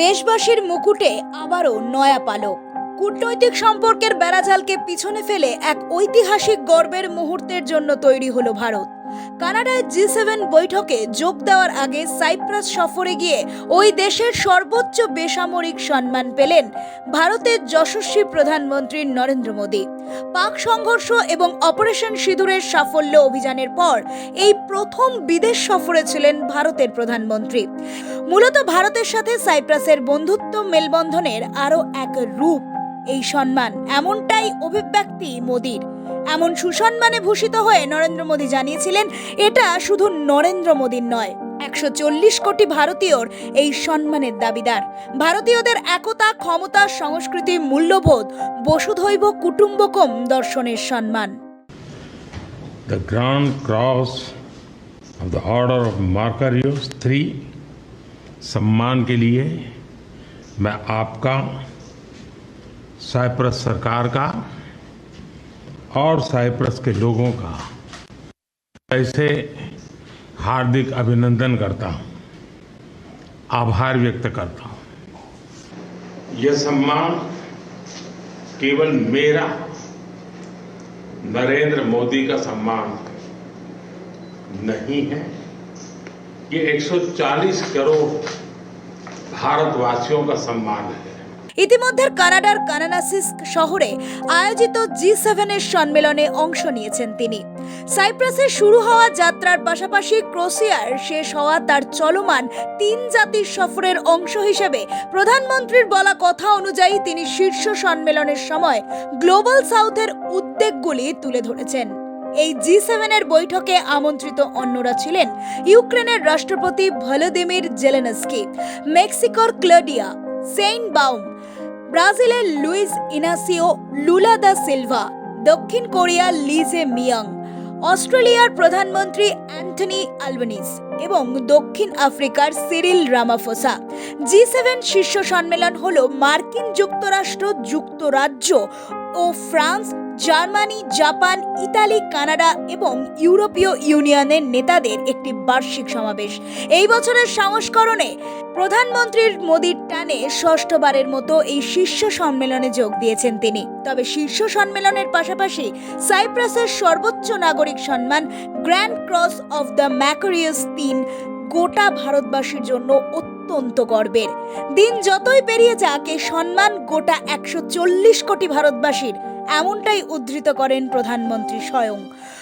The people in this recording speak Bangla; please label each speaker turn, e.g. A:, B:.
A: দেশবাসীর মুকুটে আবারও নয়া পালক। কূটনৈতিক সম্পর্কের বেড়াজালকে পিছনে ফেলে এক ঐতিহাসিক গর্বের মুহূর্তের জন্য তৈরি হলো ভারত। কানাডায় G7 বৈঠকে যোগ দেওয়ার আগে সাইপ্রাস সফরে গিয়ে ওই দেশের সর্বোচ্চ বেসামরিক সম্মান পেলেন ভারতের যশস্বী প্রধানমন্ত্রী নরেন্দ্র মোদী। পাক সংঘর্ষ এবং অপারেশন সিঁদুরের সাফল্য অভিযানের পর এই প্রথম বিদেশ সফরে ছিলেন ভারতের প্রধানমন্ত্রী। মূলত ভারতের সাথে সাইপ্রাসের বন্ধুত্ব মেলবন্ধনের আরও এক রূপ এই সম্মান, এমনটাই অভিব্যক্তি মোদীর। এমন সুসম্মানে ভূষিত হয়ে নরেন্দ্র মোদী জানিয়েছিলেন, এটা শুধু নরেন্দ্র মোদীর নয়, 140 কোটি ভারতীয়র এই সম্মানের দাবিদার। ভারতীয়দের একতা, ক্ষমতা, সংস্কৃতি, মূল্যবোধ, বসুধৈব কুটুম্বকম দর্শনের সম্মান।
B: The Grand Cross of the Order of Martyrs 3 सम्मान के लिए मैं आपका, साइप्रस सरकार का और साइप्रस के लोगों का ऐसे हार्दिक अभिनंदन करता हूं, आभार व्यक्त करता हूं। यह सम्मान केवल मेरा, नरेंद्र मोदी का सम्मान नहीं है, ये 140 करोड़ भारतवासियों का सम्मान है।
A: ইতিমধ্যে কানাডার কানানাসিস শহরে আয়োজিত G7 এর সম্মেলনে অংশ নিয়েছেন তিনি। সাইপ্রাসে শুরু হওয়া যাত্রার পাশাপাশি ক্রোয়েশিয়ার শেষ হওয়া তার চলমান 3 জাতির সফরের অংশ হিসেবে প্রধানমন্ত্রীর বলা কথা অনুযায়ী তিনি শীর্ষ সম্মেলনের সময় গ্লোবাল সাউথের উদ্বেগগুলি তুলে ধরেছেন। এই G7 এর বৈঠকে আমন্ত্রিত অন্যরা ছিলেন ইউক্রেনের রাষ্ট্রপতি ভলোদিমির জেলেনস্কি, মেক্সিকোর ক্লডিয়া সেইনবাউম, ব্রাজিলের Luiz Inacio Lula da Silva, দক্ষিণ কোরিয়ার লি জে মিয়াং, অস্ট্রেলিয়ার প্রধানমন্ত্রী অ্যান্টনি আলবানিজ এবং দক্ষিণ আফ্রিকার সিরিল রামাফোসা। G7 শীর্ষ সম্মেলন হল মার্কিন যুক্তরাষ্ট্র, যুক্তরাজ্য ও France, Germany, Japan, Italy, Canada এবং ইউরোপীয় ইউনিয়নের নেতাদের একটি বার্ষিক সমাবেশ। এই বছরের সংস্করণে প্রধানমন্ত্রীর মোদীর টানে ষষ্ঠবারের মতো এই শীর্ষ সম্মেলনে যোগ দিয়েছেন তিনি। তবে শীর্ষ সম্মেলনের পাশাপাশি সাইপ্রাসের সর্বোচ্চ নাগরিক সম্মান গ্র্যান্ড ক্রস অফ দ্য ম্যাকারিয়াস 3 গোটা ভারতবাসীর জন্য অত্যন্ত গর্বের। দিন যতই পেরিয়ে যাক, এই সম্মান গোটা 140 কোটি ভারতবাসীর, এমনটাই উদ্ধৃত করেন প্রধানমন্ত্রী স্বয়ং।